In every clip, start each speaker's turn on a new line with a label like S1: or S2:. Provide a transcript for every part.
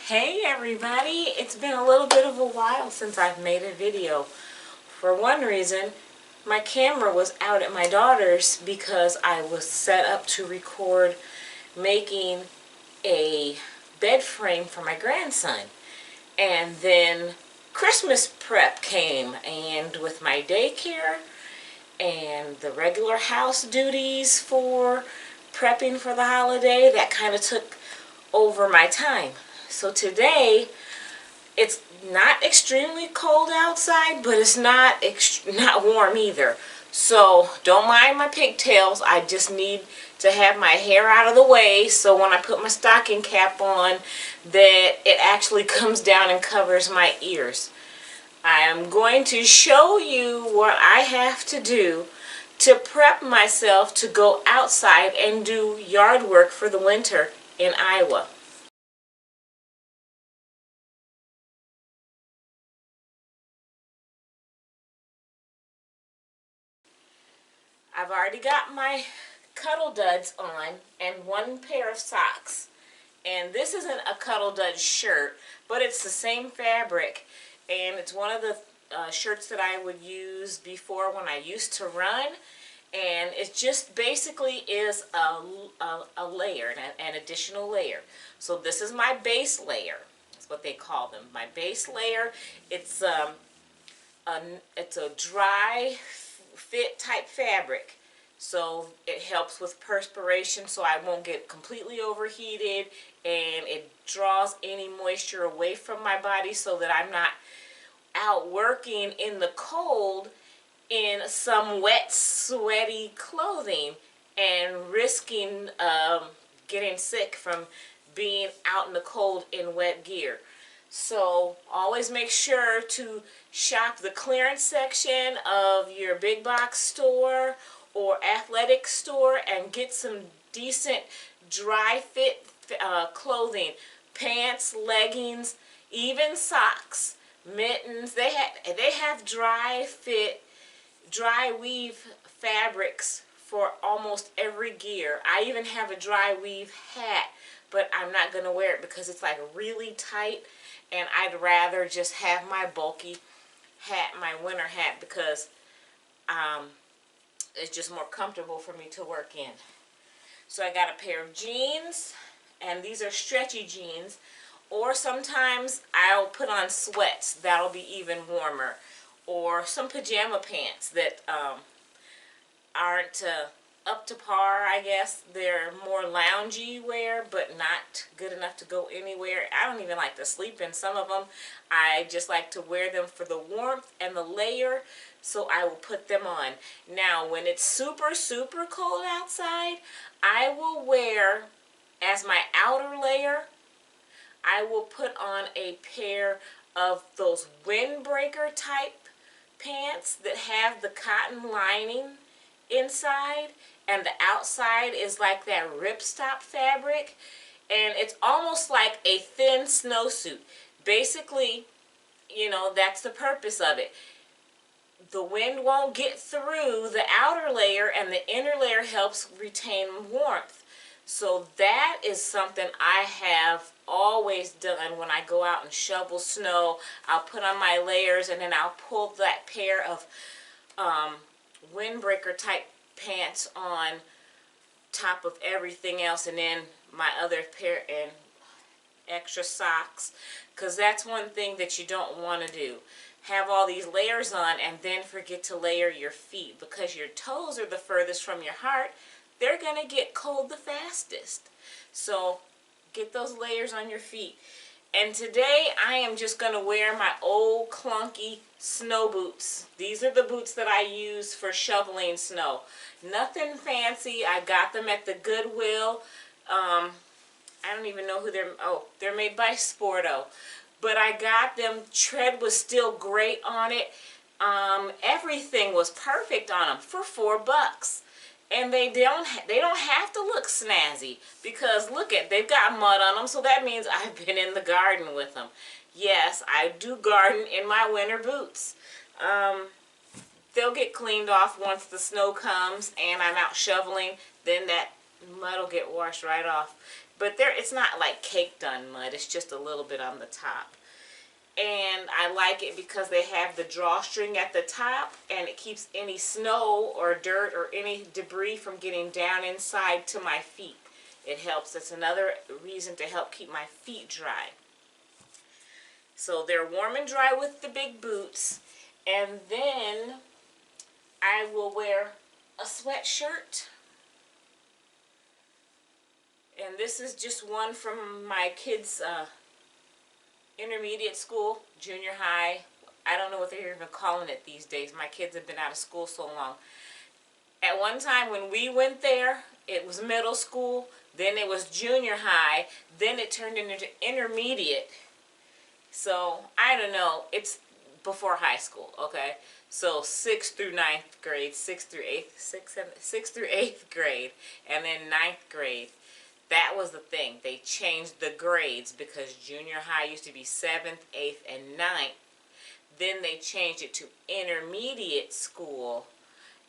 S1: Hey everybody, it's been a little bit of a while since I've made a video. For one reason, my camera was out at my daughter's because I was set up to record making a bed frame for my grandson. And then Christmas prep came, and with my daycare and the regular house duties for prepping for the holiday, that kind of took over my time. So today, it's not extremely cold outside, but it's not warm either. So don't mind my pigtails. I just need to have my hair out of the way so when I put my stocking cap on that it actually comes down and covers my ears. I am going to show you what I have to do to prep myself to go outside and do yard work for the winter in Iowa. I've already got my cuddle duds on and one pair of socks. And this isn't a cuddle dud shirt, but it's the same fabric. And it's one of the shirts that I would use before when I used to run. And it just basically is a layer, an additional layer. So this is my base layer. That's what they call them. My base layer. It's a dry fit type fabric, so it helps with perspiration so I won't get completely overheated, and it draws any moisture away from my body so that I'm not out working in the cold in some wet, sweaty clothing and risking getting sick from being out in the cold in wet gear. So always make sure to shop the clearance section of your big box store or athletic store and get some decent dry fit clothing, pants, leggings, even socks, mittens. They have dry fit, dry weave fabrics for almost every gear. I even have a dry weave hat, but I'm not going to wear it because it's like really tight, and I'd rather just have my bulky hat, my winter hat, because it's just more comfortable for me to work in. So I got a pair of jeans, and these are stretchy jeans, or sometimes I'll put on sweats. That'll be even warmer, or some pajama pants that aren't up to par, I guess. They're more loungy wear, but not good enough to go anywhere. I don't even like to sleep in some of them. I just like to wear them for the warmth and the layer, so I will put them on. Now, when it's super, super cold outside, I will wear, as my outer layer, I will put on a pair of those windbreaker type pants that have the cotton lining inside, and the outside is like that ripstop fabric, and it's almost like a thin snowsuit. Basically, you know, that's the purpose of it. The wind won't get through the outer layer, and the inner layer helps retain warmth. So that is something I have always done when I go out and shovel snow. I'll put on my layers, and then I'll pull that pair of windbreaker type pants on top of everything else, and then my other pair and extra socks, because that's one thing that you don't want to do. Have all these layers on and then forget to layer your feet, because your toes are the furthest from your heart. They're going to get cold the fastest. So get those layers on your feet. And today I am just going to wear my old clunky snow boots. These are the boots that I use for shoveling snow. Nothing fancy. I got them at the Goodwill. I don't even know who they're made by Sporto. But I got them. Tread was still great on it. Everything was perfect on them for $4. And they don't have to look snazzy, because look at, they've got mud on them, so that means I've been in the garden with them. Yes, I do garden in my winter boots. They'll get cleaned off once the snow comes and I'm out shoveling. Then that mud will get washed right off. but it's not like caked on mud. It's just a little bit on the top. And I like it because they have the drawstring at the top, and it keeps any snow or dirt or any debris from getting down inside to my feet. It helps. It's another reason to help keep my feet dry. So they're warm and dry with the big boots. And then I will wear a sweatshirt. And this is just one from my kids' intermediate school, junior high. I don't know what they're even calling it these days. My kids have been out of school so long. At one time when we went there, it was middle school, then it was junior high, then it turned into intermediate. So, I don't know, it's before high school, okay? So 6th through 9th grade, 6th through 8th grade, and then 9th grade. That was the thing. They changed the grades because junior high used to be 7th, 8th, and 9th. Then they changed it to intermediate school,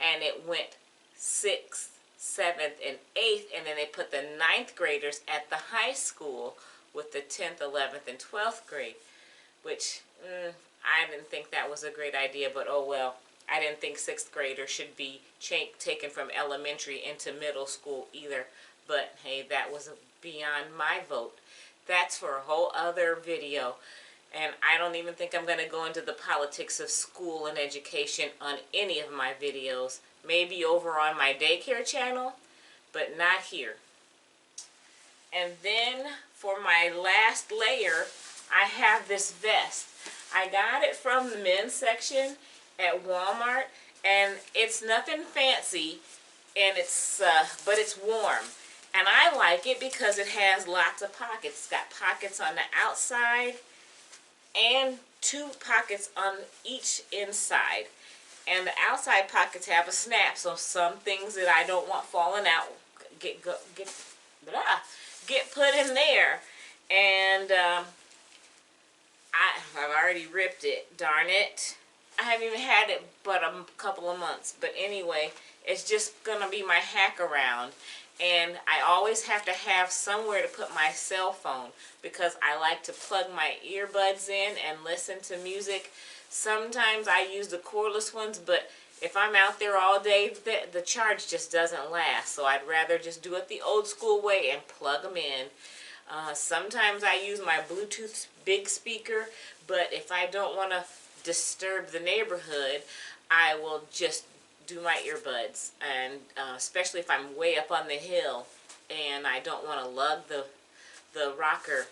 S1: and it went 6th, 7th, and 8th, and then they put the 9th graders at the high school with the 10th, 11th, and 12th grade, which I didn't think that was a great idea, but oh well. I didn't think 6th graders should be taken from elementary into middle school either. But hey, that was beyond my vote. That's for a whole other video. And I don't even think I'm going to go into the politics of school and education on any of my videos. Maybe over on my daycare channel, but not here. And then for my last layer, I have this vest. I got it from the men's section at Walmart, and it's nothing fancy, and but it's warm. And I like it because it has lots of pockets. It's got pockets on the outside and 2 pockets on each inside. And the outside pockets have a snap, so some things that I don't want falling out get put in there. And I've already ripped it, darn it. I haven't even had it but a couple of months. But anyway, it's just going to be my hack around. And I always have to have somewhere to put my cell phone because I like to plug my earbuds in and listen to music. Sometimes I use the cordless ones, but if I'm out there all day, the charge just doesn't last. So I'd rather just do it the old school way and plug them in. Sometimes I use my Bluetooth big speaker, but if I don't want to disturb the neighborhood, I will just do my earbuds, and especially if I'm way up on the hill and I don't want to lug the rocker,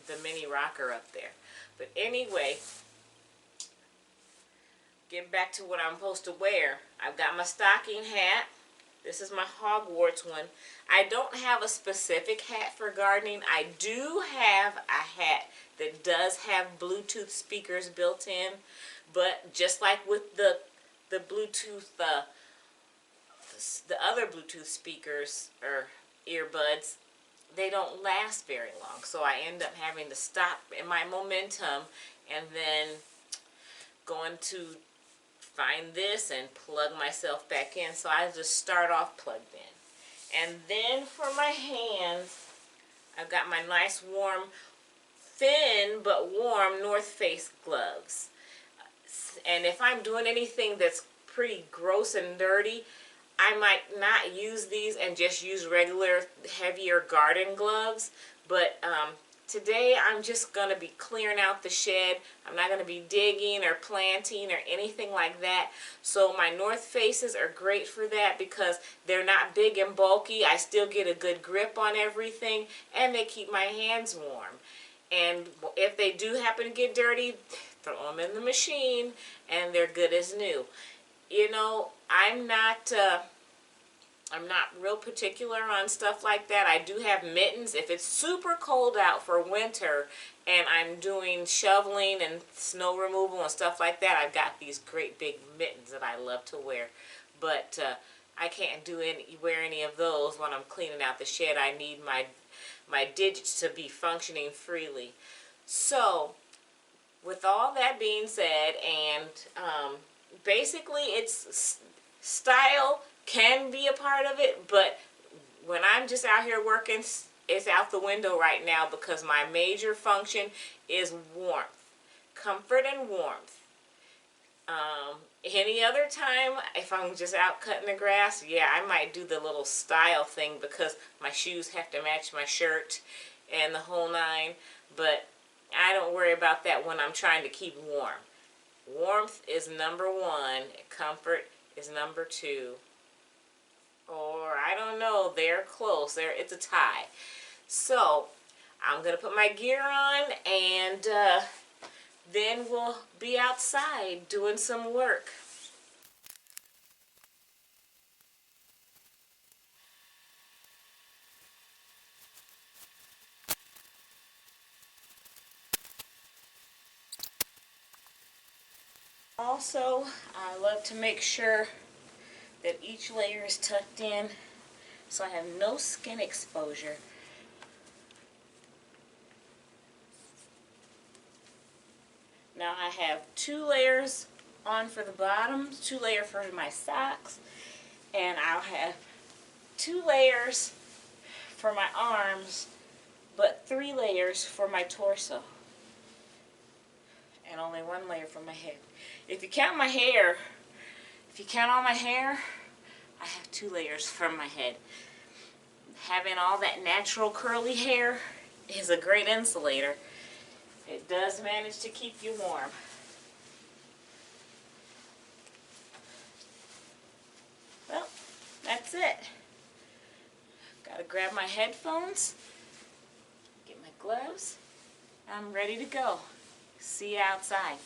S1: the mini rocker up there. But anyway, get back to what I'm supposed to wear. I've got my stocking hat. This is my Hogwarts one. I don't have a specific hat for gardening. I do have a hat that does have Bluetooth speakers built in, but just like with the Bluetooth, the other Bluetooth speakers or earbuds, they don't last very long. So I end up having to stop in my momentum and then going to find this and plug myself back in. So I just start off plugged in. And then for my hands, I've got my nice warm, thin but warm North Face gloves. And if I'm doing anything that's pretty gross and dirty, I might not use these and just use regular heavier garden gloves. But today I'm just going to be clearing out the shed. I'm not going to be digging or planting or anything like that. So my North Faces are great for that because they're not big and bulky. I still get a good grip on everything, and they keep my hands warm. And if they do happen to get dirty, throw them in the machine and they're good as new. You know, I'm not real particular on stuff like that. I do have mittens. If it's super cold out for winter and I'm doing shoveling and snow removal and stuff like that, I've got these great big mittens that I love to wear. But I can't wear any of those when I'm cleaning out the shed. I need my digits to be functioning freely. So, with all that being said, and basically it's style can be a part of it, but when I'm just out here working, it's out the window right now because my major function is warmth, comfort and warmth. Any other time, if I'm just out cutting the grass, yeah, I might do the little style thing because my shoes have to match my shirt and the whole nine, but I don't worry about that when I'm trying to keep warm. Warmth is number one, comfort is number two, or I don't know, they're close, it's a tie. So I'm going to put my gear on and then we'll be outside doing some work. Also, I love to make sure that each layer is tucked in so I have no skin exposure. Now I have 2 layers on for the bottom, 2 layers for my socks, and I'll have 2 layers for my arms, but 3 layers for my torso, and only 1 layer for my head. If you count my hair, if you count all my hair, I have 2 layers for my head. Having all that natural curly hair is a great insulator. It does manage to keep you warm. Well, that's it. Gotta grab my headphones, get my gloves. I'm ready to go. See you outside.